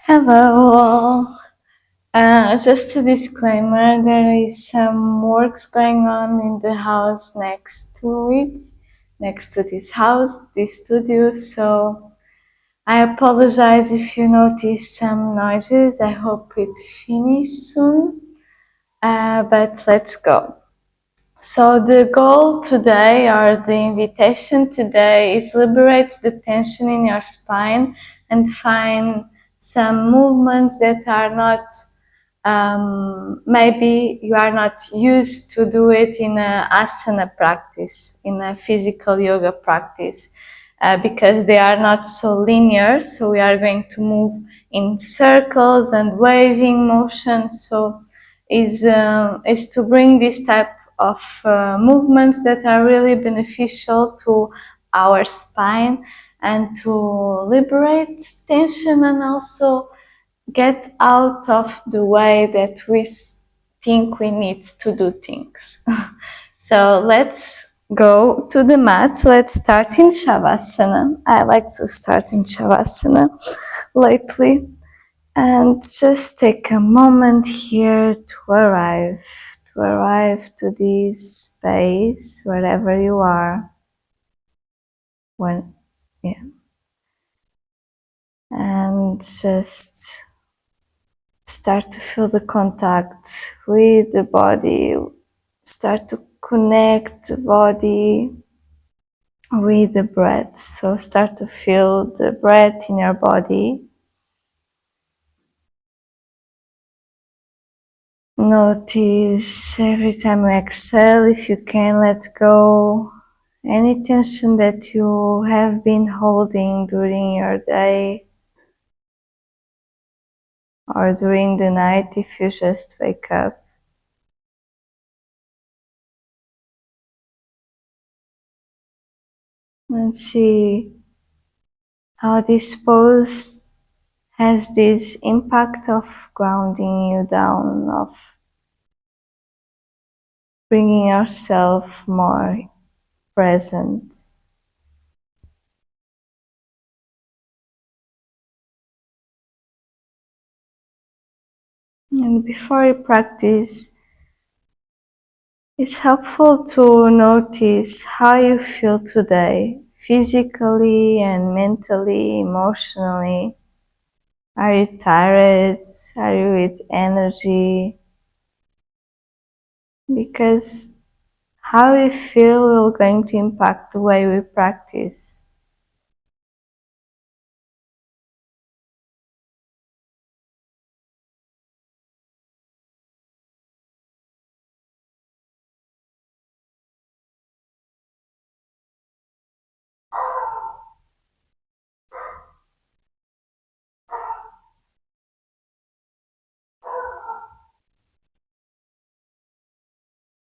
Hello. Just a disclaimer, there is some works going on in the house next to it, next to this house, this studio, so I apologize if you notice some noises. I hope it's finished soon, but let's go. So the goal today, or the invitation today, is liberate the tension in your spine and find some movements that are not, maybe you are not used to do it in a asana practice, in a physical yoga practice, because they are not so linear. So we are going to move in circles and waving motion. So is to bring this type of movements that are really beneficial to our spine and to liberate tension and also get out of the way that we think we need to do things. So let's go to the mat. Let's start in Shavasana. I like to start in Shavasana lately. And just take a moment here to arrive to this space wherever you are. And just start to feel the contact with the body. Start to connect the body with the breath. So start to feel the breath in your body. Notice every time you exhale, if you can, let go any tension that you have been holding during your day or during the night if you just wake up. And see how this pose has this impact of grounding you down, of bringing yourself more present. And before you practice, it's helpful to notice how you feel today, physically and mentally, emotionally. Are you tired? Are you with energy? Because how we feel will going to impact the way we practice.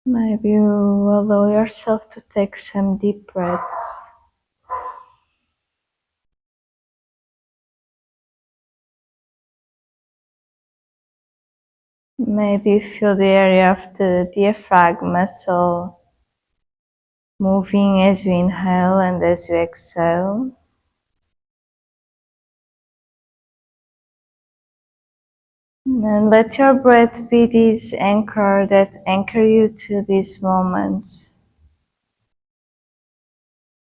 Maybe you allow yourself to take some deep breaths. Maybe you feel the area of the diaphragm muscle moving as you inhale and as you exhale. And let your breath be this anchor that anchor you to these moments.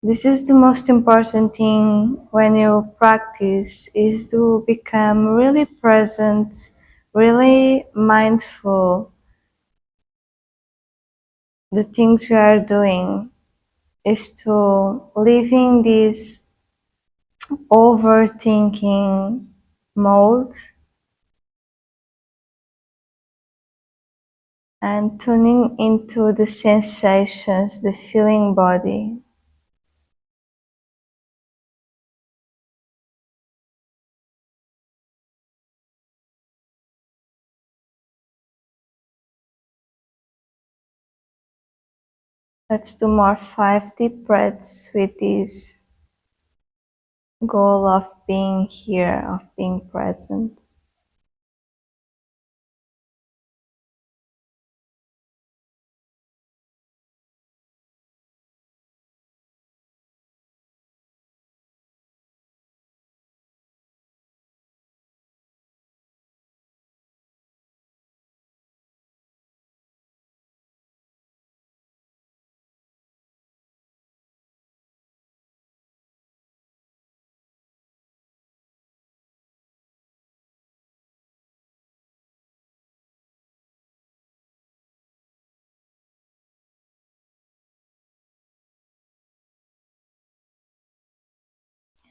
This is the most important thing when you practice, is to become really present, really mindful. The things we are doing is to leaving this overthinking mode and tuning into the sensations, the feeling body. Let's do more 5 deep breaths with this goal of being here, of being present.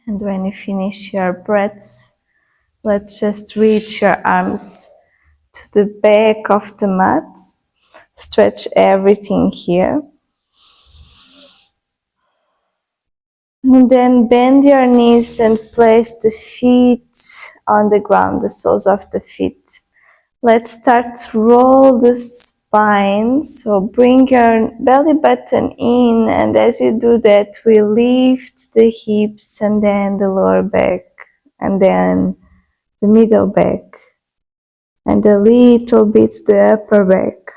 And when you finish your breaths, let's just reach your arms to the back of the mat. Stretch everything here. And then bend your knees and place the feet on the ground, the soles of the feet. Let's start to roll the spine. So bring your belly button in, and as you do that, we lift the hips and then the lower back and then the middle back and a little bit the upper back.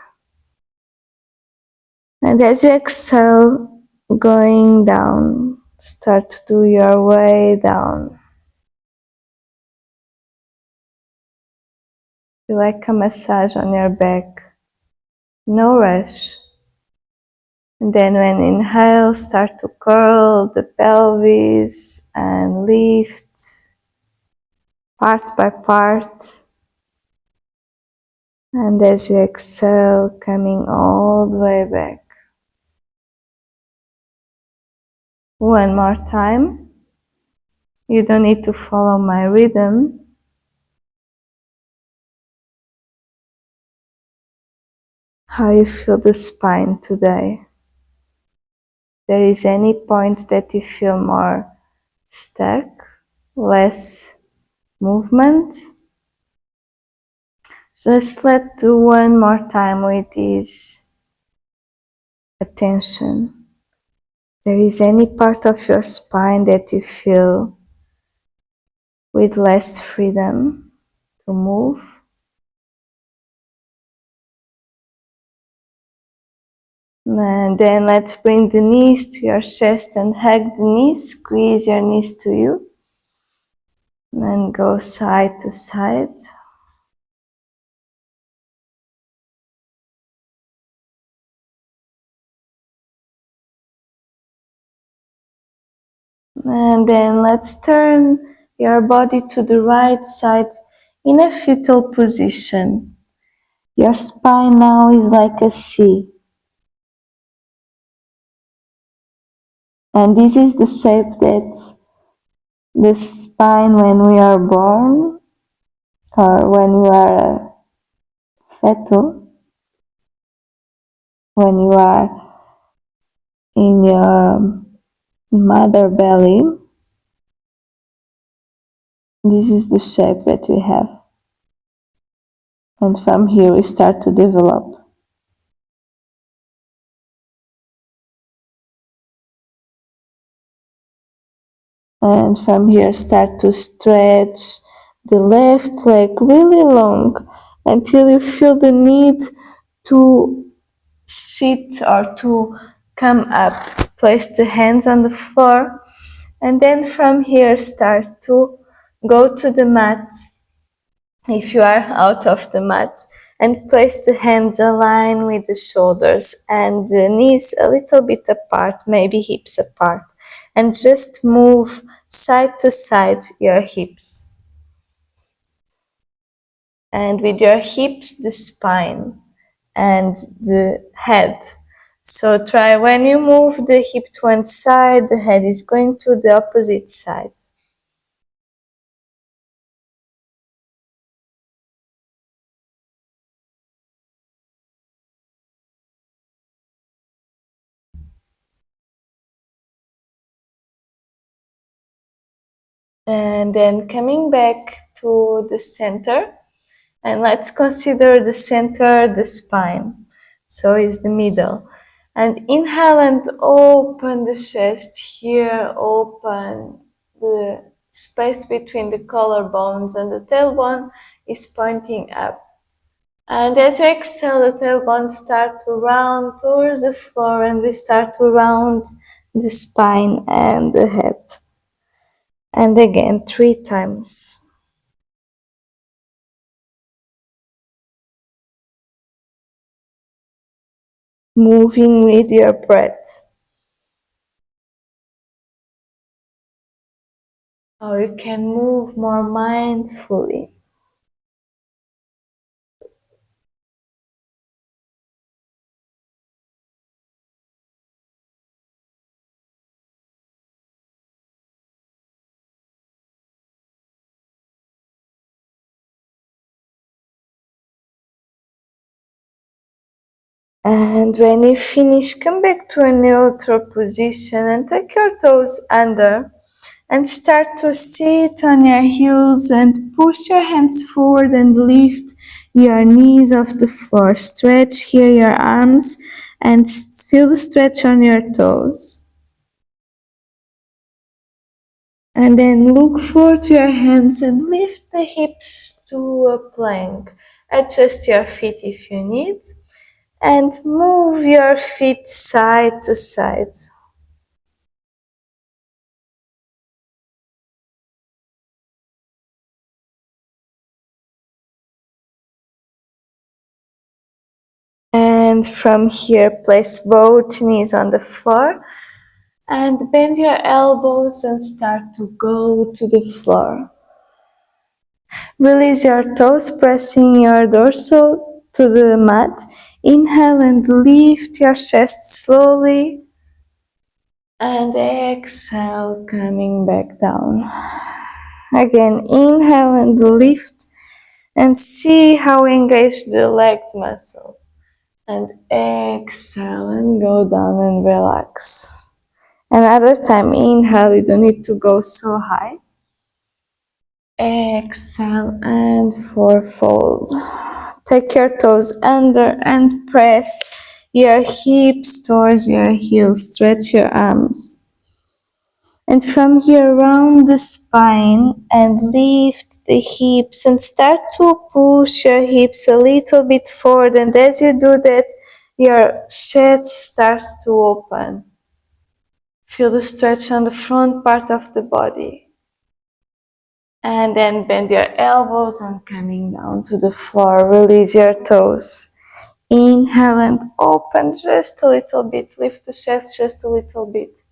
And as you exhale, going down, start to do your way down. Feel like a massage on your back. No rush. And then when inhale, start to curl the pelvis and lift part by part. And as you exhale, coming all the way back. One more time. You don't need to follow my rhythm. How you feel the spine today? There is any point that you feel more stuck, less movement? Just let's do one more time with this attention. There is any part of your spine that you feel with less freedom to move? And then let's bring the knees to your chest and hug the knees, squeeze your knees to you. And go side to side. And then let's turn your body to the right side in a fetal position. Your spine now is like a C. And this is the shape that the spine when we are born or when you are a fetal, when you are in your mother belly, this is the shape that we have. And from here we start to develop. And from here start to stretch the left leg really long until you feel the need to sit or to come up. Place the hands on the floor and then from here start to go to the mat if you are out of the mat and place the hands aligned with the shoulders and the knees a little bit apart, maybe hips apart, and just move side to side your hips. And with your hips, the spine and the head. So try when you move the hip to one side, the head is going to the opposite side. And then coming back to the center, and let's consider the center, the spine. So it's the middle. And inhale and open the chest here, open the space between the collarbones and the tailbone is pointing up. And as you exhale, the tailbone start to round towards the floor and we start to round the spine and the head. And again, 3 times. Moving with your breath. Or you can move more mindfully. And when you finish, come back to a neutral position and take your toes under and start to sit on your heels and push your hands forward and lift your knees off the floor. Stretch here your arms and feel the stretch on your toes. And then look forward to your hands and lift the hips to a plank. Adjust your feet if you need and move your feet side to side. And from here, place both knees on the floor and bend your elbows and start to go to the floor. Release your toes, pressing your dorsal to the mat. Inhale and lift your chest slowly. And exhale, coming back down. Again, inhale and lift and see how engaged the legs muscles. And exhale and go down and relax. Another time, inhale, you don't need to go so high. Exhale and fold. Take your toes under and press your hips towards your heels. Stretch your arms. And from here, round the spine and lift the hips and start to push your hips a little bit forward. And as you do that, your chest starts to open. Feel the stretch on the front part of the body. And then bend your elbows and coming down to the floor. Release your toes. Inhale and open just a little bit. Lift the chest just a little bit.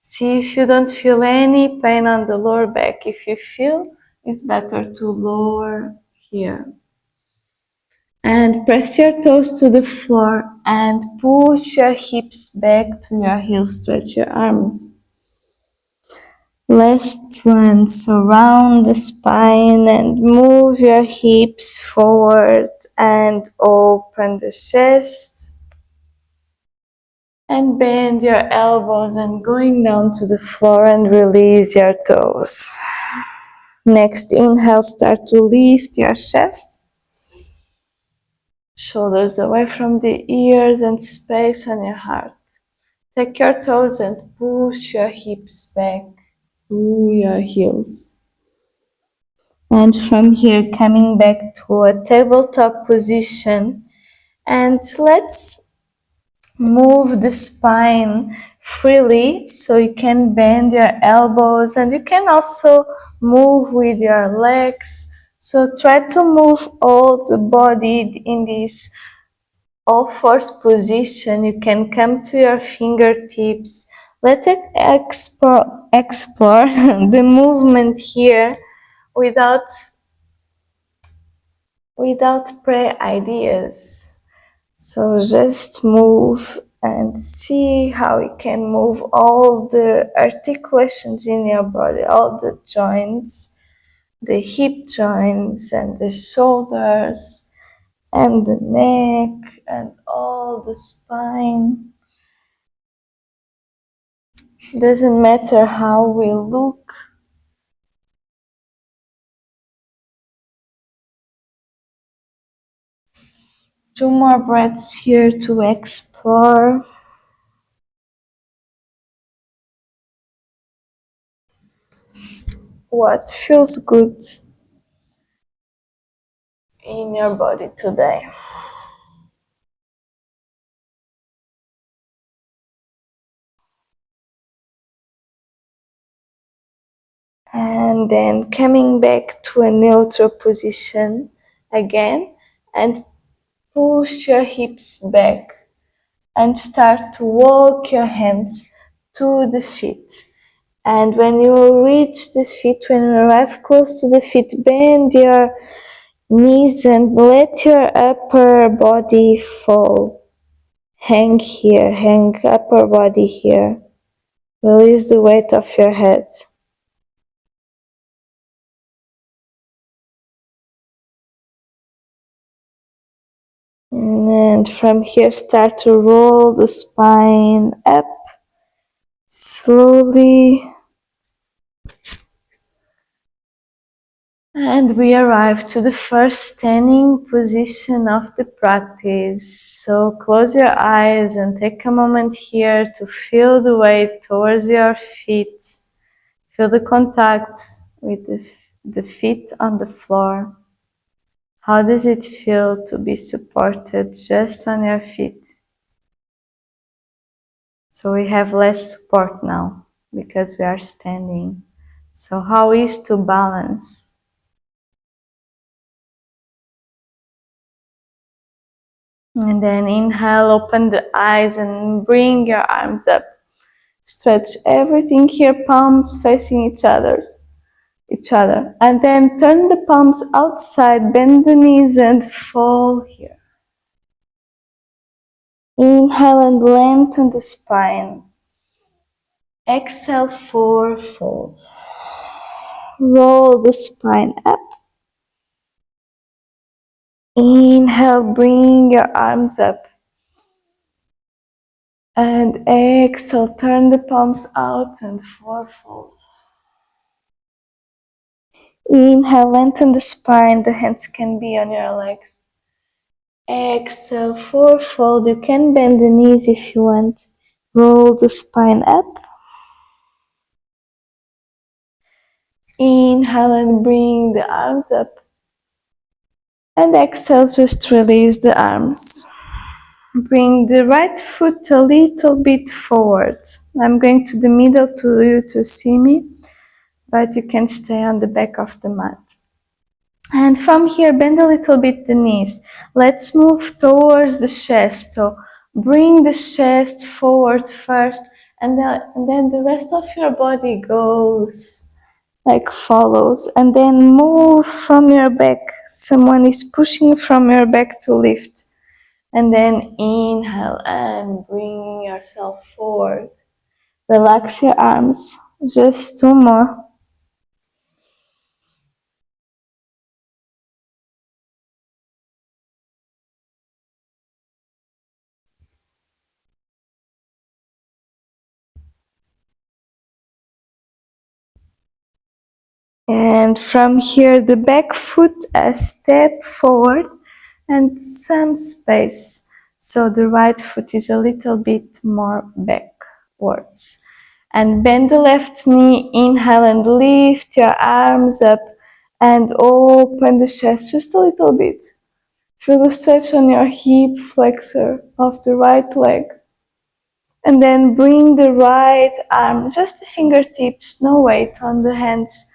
See if you don't feel any pain on the lower back. If you feel, it's better to lower here. And press your toes to the floor and push your hips back to your heels. Stretch your arms. Last one, so round the spine and move your hips forward and open the chest. And bend your elbows and going down to the floor and release your toes. Next, inhale, start to lift your chest. Shoulders away from the ears and space on your heart. Take your toes and push your hips back to your heels. And from here, coming back to a tabletop position. And let's move the spine freely so you can bend your elbows and you can also move with your legs. So try to move all the body in this all fours position. You can come to your fingertips. Let's explore the movement here without pre-ideas. So just move and see how you can move all the articulations in your body, all the joints, the hip joints and the shoulders and the neck and all the spine. Doesn't matter how we look. Two more breaths here to explore. What feels good in your body today. And then coming back to a neutral position again and push your hips back and start to walk your hands to the feet. And when you reach the feet, when you arrive close to the feet, bend your knees and let your upper body fall. Hang here, hang upper body here. Release the weight of your head. And from here, start to roll the spine up slowly. And we arrive to the first standing position of the practice. So close your eyes and take a moment here to feel the weight towards your feet. Feel the contact with the feet on the floor. How does it feel to be supported just on your feet? So we have less support now because we are standing. So how is to balance? And then inhale, open the eyes and bring your arms up. Stretch everything here, palms facing each other. And then turn the palms outside, bend the knees and fall here. Inhale and lengthen the spine. Exhale, 4 fold. Roll the spine up. Inhale, bring your arms up. And exhale, turn the palms out and 4 fold. Inhale, lengthen the spine. The hands can be on your legs. Exhale, 4 fold. You can bend the knees if you want. Roll the spine up. Inhale and bring the arms up. And exhale, just release the arms. Bring the right foot a little bit forward. I'm going to the middle to you to see me, but you can stay on the back of the mat. And from here, bend a little bit the knees. Let's move towards the chest. So bring the chest forward first, and then the rest of your body goes like follows. And then move from your back. Someone is pushing from your back to lift. And then inhale and bring yourself forward. Relax your arms. Just 2 more. And from here, the back foot a step forward and some space. So the right foot is a little bit more backwards. And bend the left knee, inhale and lift your arms up and open the chest just a little bit. Feel the stretch on your hip flexor of the right leg. And then bring the right arm, just the fingertips, no weight on the hands.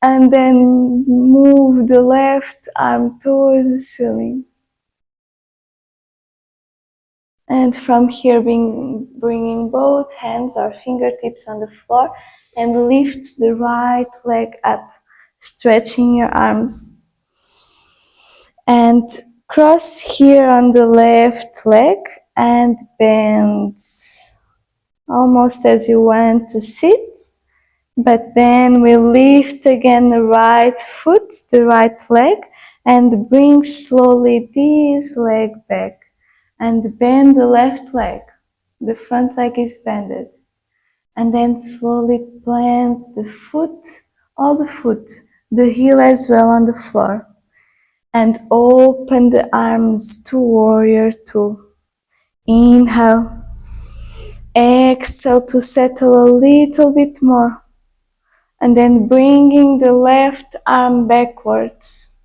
And then move the left arm towards the ceiling. And from here, bringing both hands or fingertips on the floor and lift the right leg up, stretching your arms. And cross here on the left leg and bend almost as you want to sit. But then we lift again the right foot, the right leg, and bring slowly this leg back. And bend the left leg. The front leg is bended. And then slowly plant the foot, all the foot, the heel as well on the floor. And open the arms to warrior 2. Inhale. Exhale to settle a little bit more. And then bringing the left arm backwards.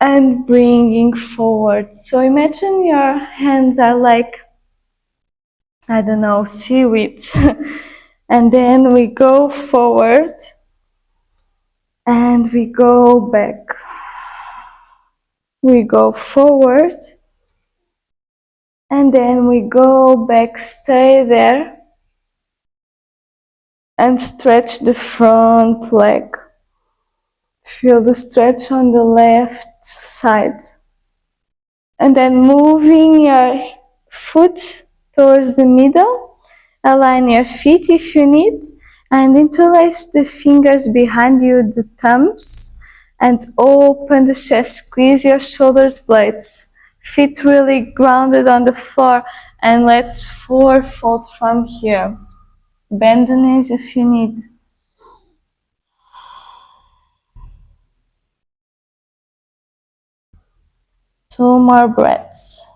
And bringing forward. So imagine your hands are like, I don't know, seaweed. And then we go forward. And we go back. We go forward. And then we go back, stay there. And stretch the front leg. Feel the stretch on the left side. And then moving your foot towards the middle. Align your feet if you need. And interlace the fingers behind you, the thumbs. and open the chest. Squeeze your shoulders blades. Feet really grounded on the floor, and let's forward fold from here. Bend the knees if you need. Two more breaths.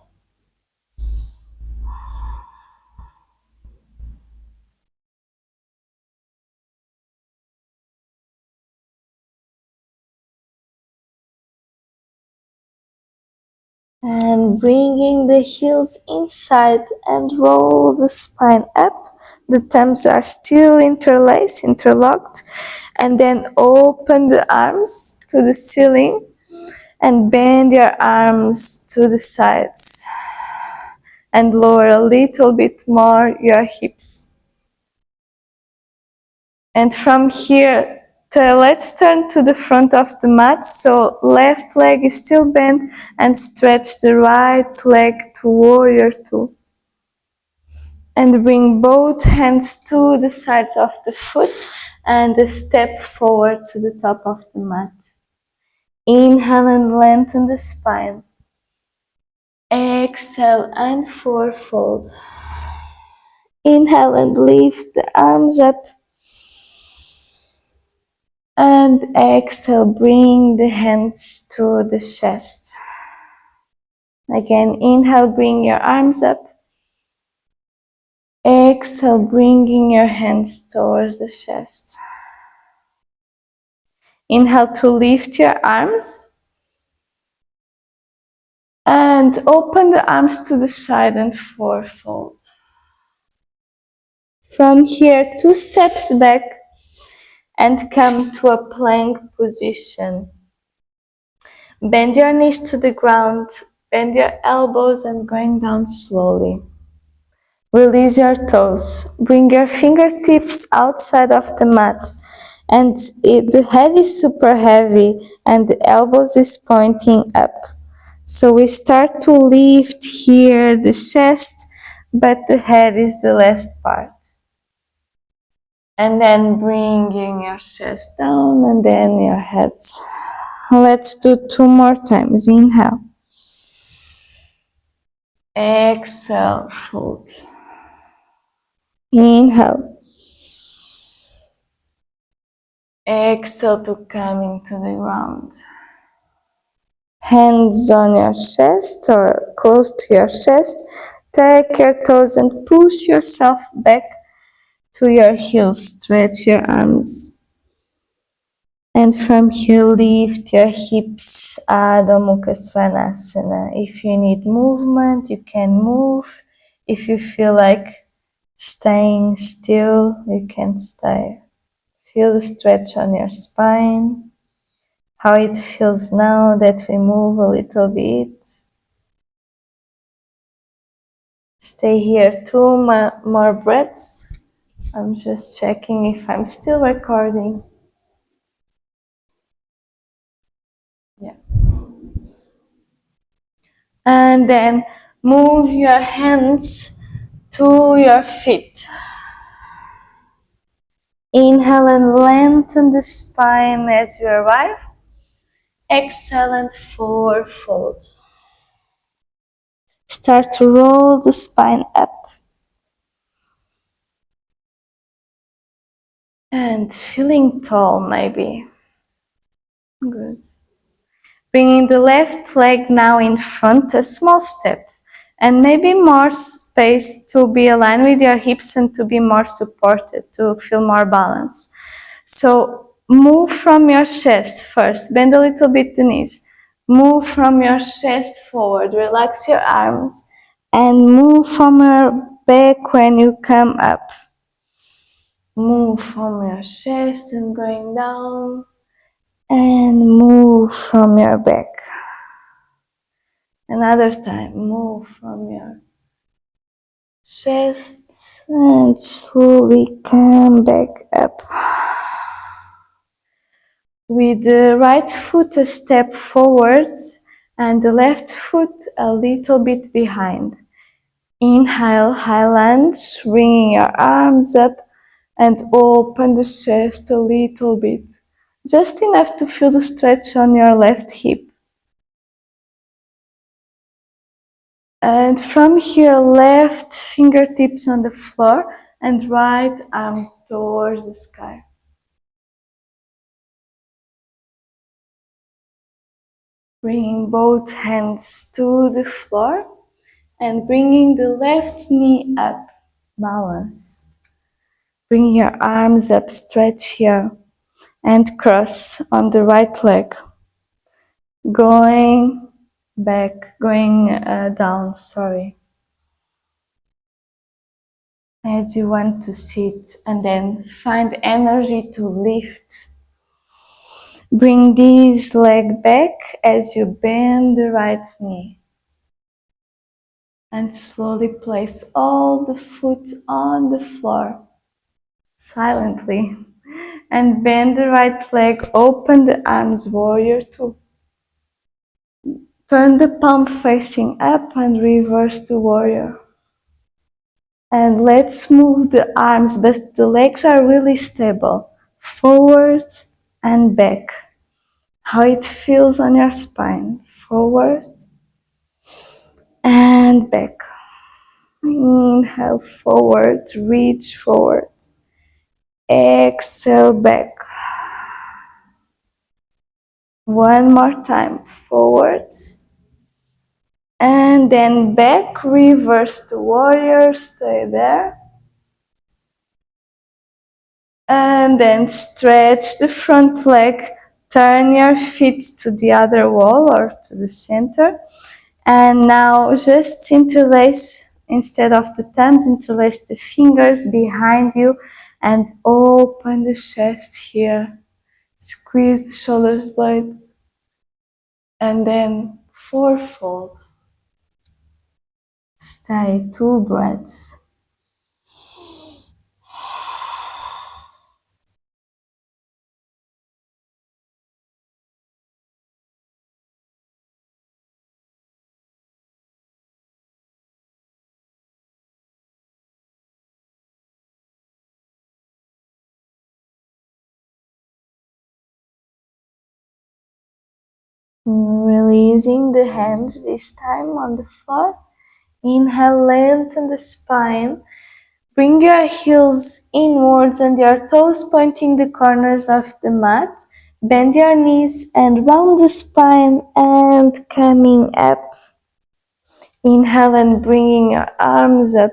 And bringing the heels inside and roll the spine up. The thumbs are still interlaced, interlocked. And then open the arms to the ceiling and bend your arms to the sides. And lower a little bit more your hips. And from here, let's turn to the front of the mat. So left leg is still bent and stretch the right leg to warrior two. And bring both hands to the sides of the foot and a step forward to the top of the mat. Inhale and lengthen the spine. Exhale and forward fold. Inhale and lift the arms up. And exhale, bring the hands to the chest. Again, inhale, bring your arms up. Exhale, bringing your hands towards the chest. Inhale to lift your arms. And open the arms to the side and forward fold. From here, 2 steps back and come to a plank position. Bend your knees to the ground, bend your elbows and going down slowly. Release your toes. Bring your fingertips outside of the mat. And the head is super heavy and the elbows is pointing up. So we start to lift here the chest, but the head is the last part. And then bringing your chest down and then your head. Let's do 2 more times. Inhale. Exhale, fold. Inhale. Exhale to come into the ground. Hands on your chest or close to your chest. Take your toes and push yourself back to your heels. Stretch your arms. And from here, lift your hips, Adho Mukha Svanasana. If you need movement, you can move. If you feel like staying still, you can stay. Feel the stretch on your spine. How it feels now that we move a little bit. Stay here 2 more breaths. I'm just checking if I'm still recording. Yeah. And then move your hands to your feet. Inhale and lengthen the spine as you arrive. Exhale and forward fold. Start to roll the spine up. And feeling tall maybe. Good. Bringing the left leg now in front, a small step. And maybe more space to be aligned with your hips and to be more supported, to feel more balance. So move from your chest first, bend a little bit the knees. Move from your chest forward, relax your arms, and move from your back when you come up. Move from your chest and going down, and move from your back. Another time, move from your chest and slowly come back up. With the right foot a step forward and the left foot a little bit behind. Inhale, high lunge, bringing your arms up and open the chest a little bit. just enough to feel the stretch on your left hip. And from here, left fingertips on the floor and right arm towards the sky. Bringing both hands to the floor and bringing the left knee up, balance. Bring your arms up, stretch here and cross on the right leg. Going back, going down, sorry. As you want to sit and then find energy to lift. Bring this leg back as you bend the right knee. And slowly place all the foot on the floor, silently. And bend the right leg, open the arms, warrior two. Turn the palm facing up and reverse the warrior. And let's move the arms, but the legs are really stable. Forward and back. How it feels on your spine. Forward and back. Inhale forward, reach forward. Exhale back. One more time. Forward. And then back, reverse the warrior, stay there. And then stretch the front leg, turn your feet to the other wall or to the center. And now just interlace, instead of the thumbs, interlace the fingers behind you and open the chest here. Squeeze the shoulder blades. And then fourfold. Stay 2 breaths. Releasing the hands this time on the floor. Inhale, lengthen the spine. Bring your heels inwards and your toes pointing the corners of the mat. Bend your knees and round the spine and coming up. Inhale and bringing your arms up.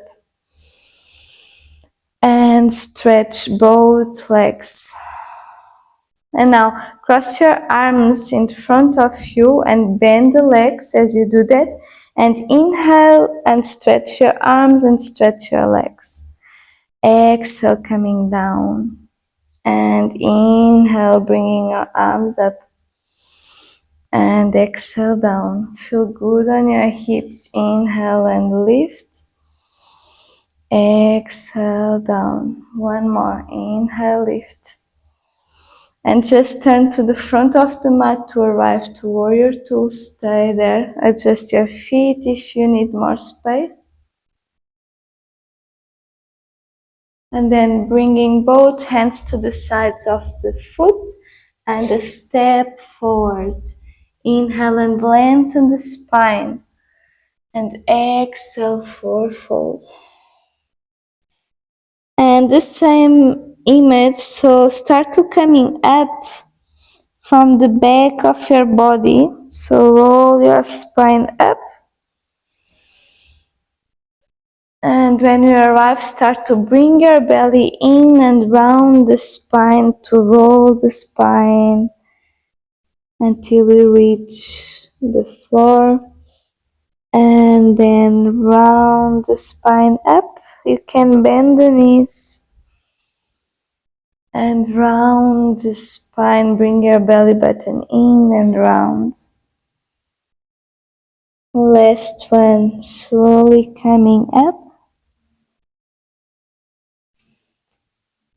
And stretch both legs. And now cross your arms in front of you and bend the legs as you do that. And inhale and stretch your arms and stretch your legs. Exhale, coming down. And inhale, bringing your arms up. And exhale down. Feel good on your hips. Inhale and lift. Exhale down. One more. Inhale, lift. And just turn to the front of the mat to arrive to warrior two. Stay there. Adjust your feet if you need more space. And then bringing both hands to the sides of the foot and a step forward. Inhale and lengthen the spine. And exhale, fourfold. And the same image, so start to coming up from the back of your body. So roll your spine up. And when you arrive, start to bring your belly in and round the spine to roll the spine until you reach the floor. And then round the spine up. You can bend the knees. And round the spine, bring your belly button in and round. Last one, slowly coming up.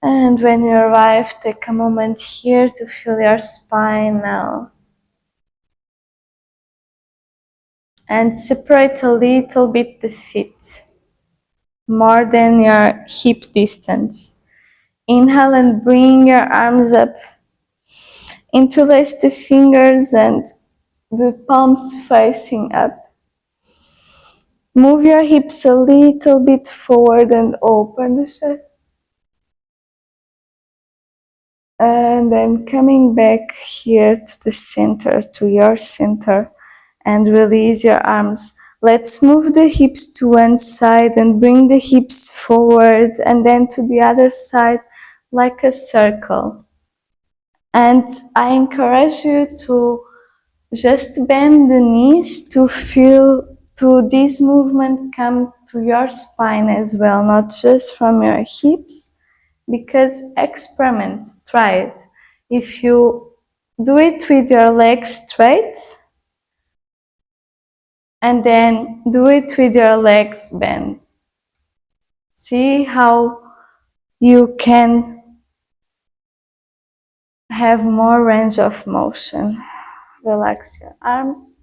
And when you arrive, take a moment here to feel your spine now. And separate a little bit the feet, more than your hip distance. Inhale and bring your arms up. Interlace the fingers and the palms facing up. Move your hips a little bit forward and open the chest. And then coming back here to the center, to your center, and release your arms. Let's move the hips to one side and bring the hips forward and then to the other side like a circle. And I encourage you to just bend the knees to feel to this movement come to your spine as well, not just from your hips, because experiment, try it. If you do it with your legs straight and then do it with your legs bent, see how you can have more range of motion. Relax your arms.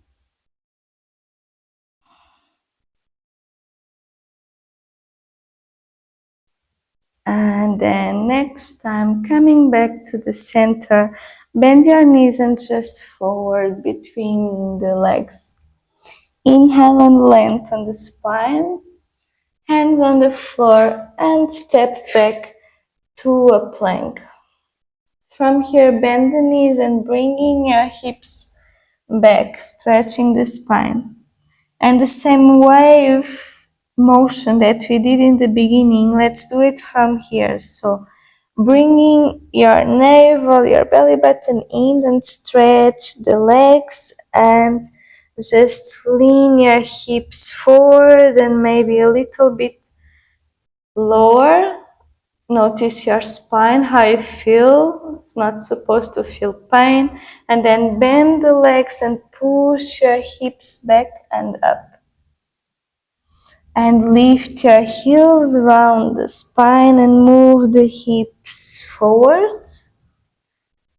And then next time, coming back to the center, bend your knees and just forward between the legs. Inhale and lengthen the spine. Hands on the floor and step back to a plank. From here, bend the knees and bringing your hips back, stretching the spine. And the same wave motion that we did in the beginning, let's do it from here. So bringing your navel, your belly button in and stretch the legs and just lean your hips forward and maybe a little bit lower. Notice your spine, how you feel. It's not supposed to feel pain. And then bend the legs and push your hips back and up. And lift your heels around the spine and move the hips forward.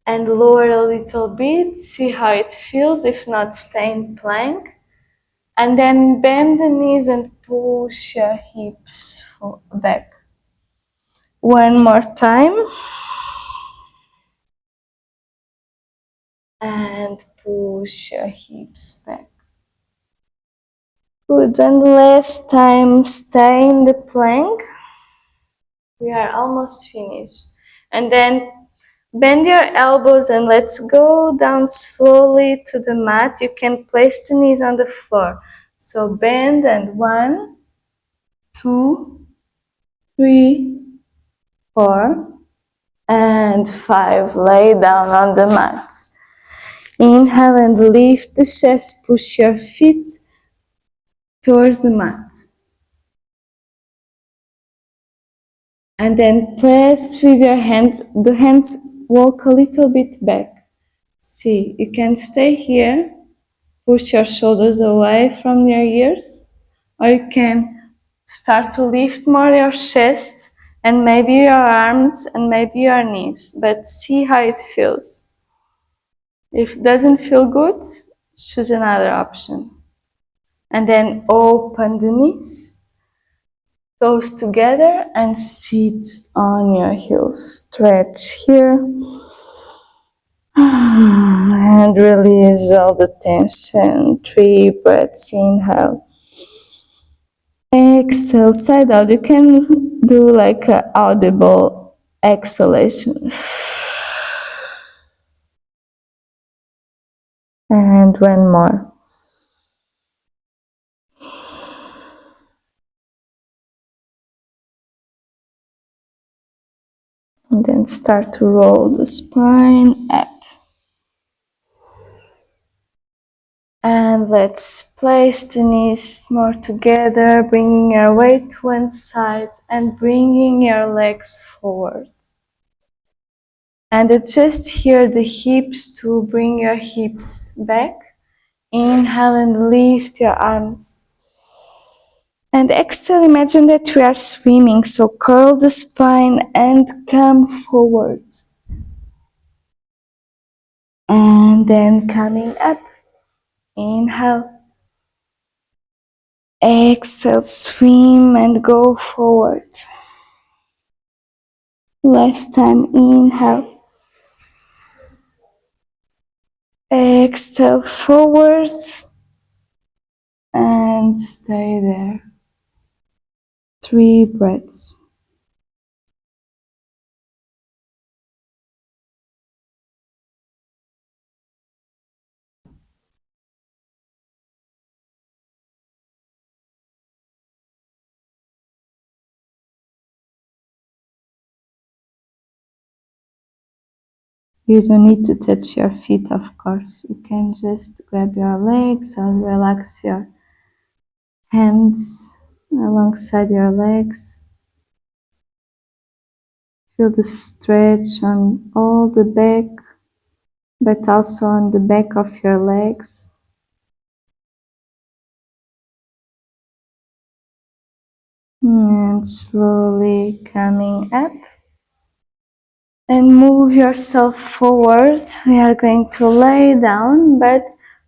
And lower a little bit, see how it feels. If not, stay in plank. And then bend the knees and push your hips back. One more time. And push your hips back. Good, and last time, stay in the plank. We are almost finished. And then bend your elbows and let's go down slowly to the mat. You can place the knees on the floor. So bend and 1, 2, 3, 4, and 5. Lay down on the mat. Inhale and lift the chest. Push your feet towards the mat. And then press with your hands. The hands walk a little bit back. See, you can stay here. Push your shoulders away from your ears. Or you can start to lift more your chest and maybe your arms and maybe your knees. But see how it feels. If it doesn't feel good, choose another option. And then open the knees. Toes together and sit on your heels. Stretch here. And release all the tension. 3 breaths. Inhale. Exhale. Side out. You can do like an audible exhalation. And one more. And then start to roll the spine up. And let's place the knees more together, bringing your weight to one side and bringing your legs forward. And adjust here the hips to bring your hips back. Inhale and lift your arms. And exhale, imagine that we are swimming, so curl the spine and come forward. And then coming up. Inhale. Exhale, swim and go forward. Last time, inhale. Exhale forwards and stay there. 3 breaths. You don't need to touch your feet, of course. You can just grab your legs and relax your hands alongside your legs. Feel the stretch on all the back, but also on the back of your legs. And slowly coming up. And move yourself forwards. We are going to lay down, but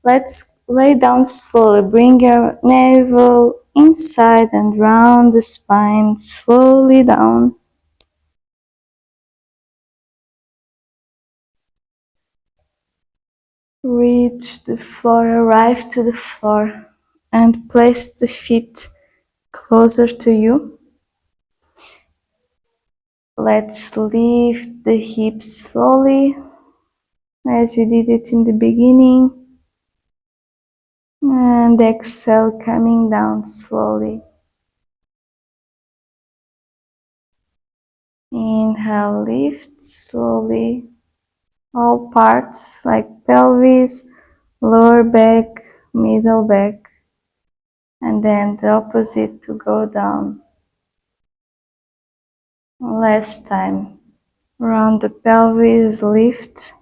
let's lay down slowly. Bring your navel inside and round the spine, slowly down. Reach the floor, arrive to the floor, and place the feet closer to you. Let's lift the hips slowly, as you did it in the beginning. And exhale, coming down slowly. Inhale, lift slowly. All parts like pelvis, lower back, middle back. And then the opposite to go down. Last time. Round the pelvis, lift.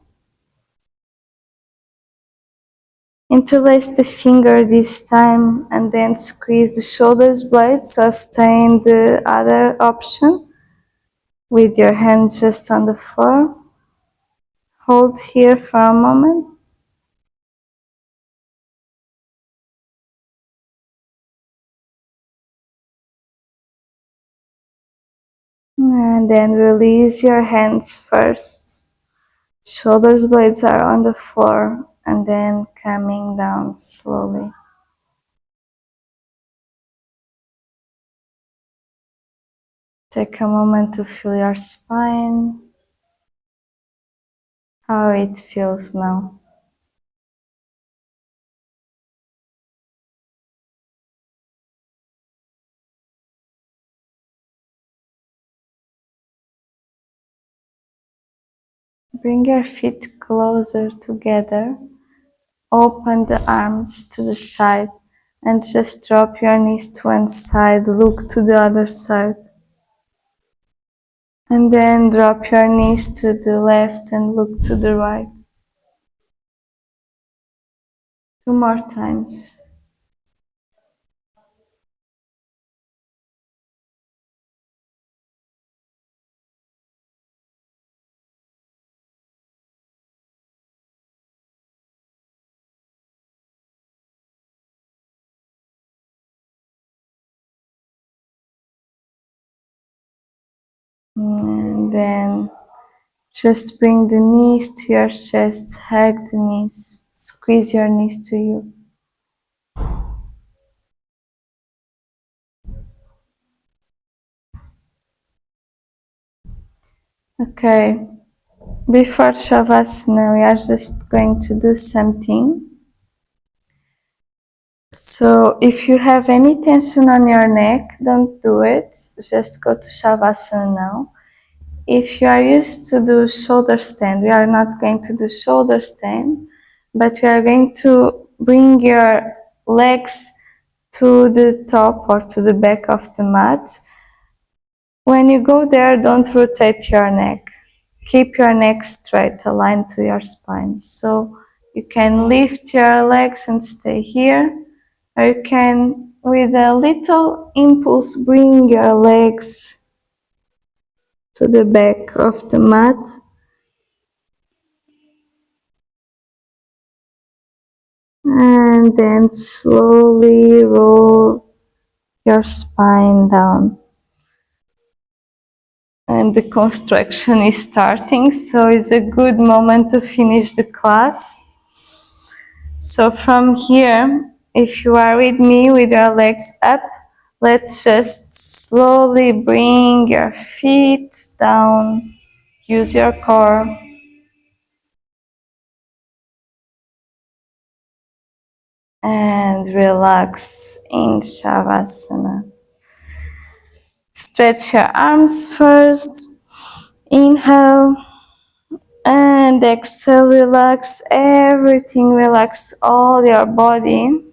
Interlace the finger this time and then squeeze the shoulders blades, or stay in the other option with your hands just on the floor. Hold here for a moment. And then release your hands first. Shoulders blades are on the floor and then coming down slowly. Take a moment to feel your spine, how it feels now. Bring your feet closer together. Open the arms to the side and just drop your knees to one side. Look to the other side. And then drop your knees to the left and look to the right. 2 more times. And then just bring the knees to your chest, hug the knees, squeeze your knees to you. Okay, before Shavasana, we are just going to do something. So if you have any tension on your neck, don't do it. Just go to Shavasana now. If you are used to do shoulder stand, we are not going to do shoulder stand, but we are going to bring your legs to the top or to the back of the mat. When you go there, don't rotate your neck. Keep your neck straight, aligned to your spine. So you can lift your legs and stay here, or you can, with a little impulse, bring your legs to the back of the mat. And then slowly roll your spine down. And the construction is starting, so it's a good moment to finish the class. So from here, if you are with me with your legs up, let's just slowly bring your feet down. Use your core. And relax in Shavasana. Stretch your arms first. Inhale and exhale. Relax everything. Relax all your body.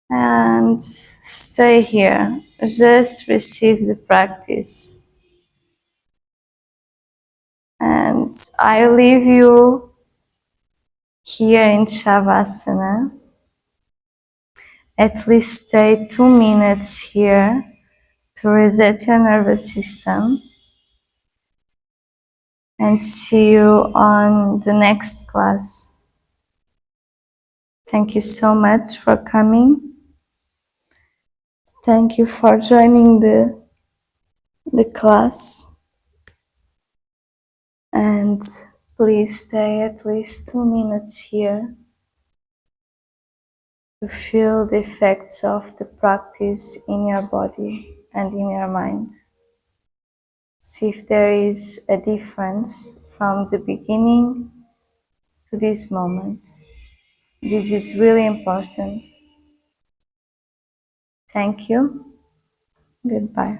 And stay here. Just receive the practice. And I leave you here in Shavasana. At least stay 2 minutes here to reset your nervous system. And see you on the next class. Thank you so much for coming. Thank you for joining the class. And please stay at least 2 minutes here to feel the effects of the practice in your body and in your mind. See if there is a difference from the beginning to this moment. This is really important. Thank you. Goodbye.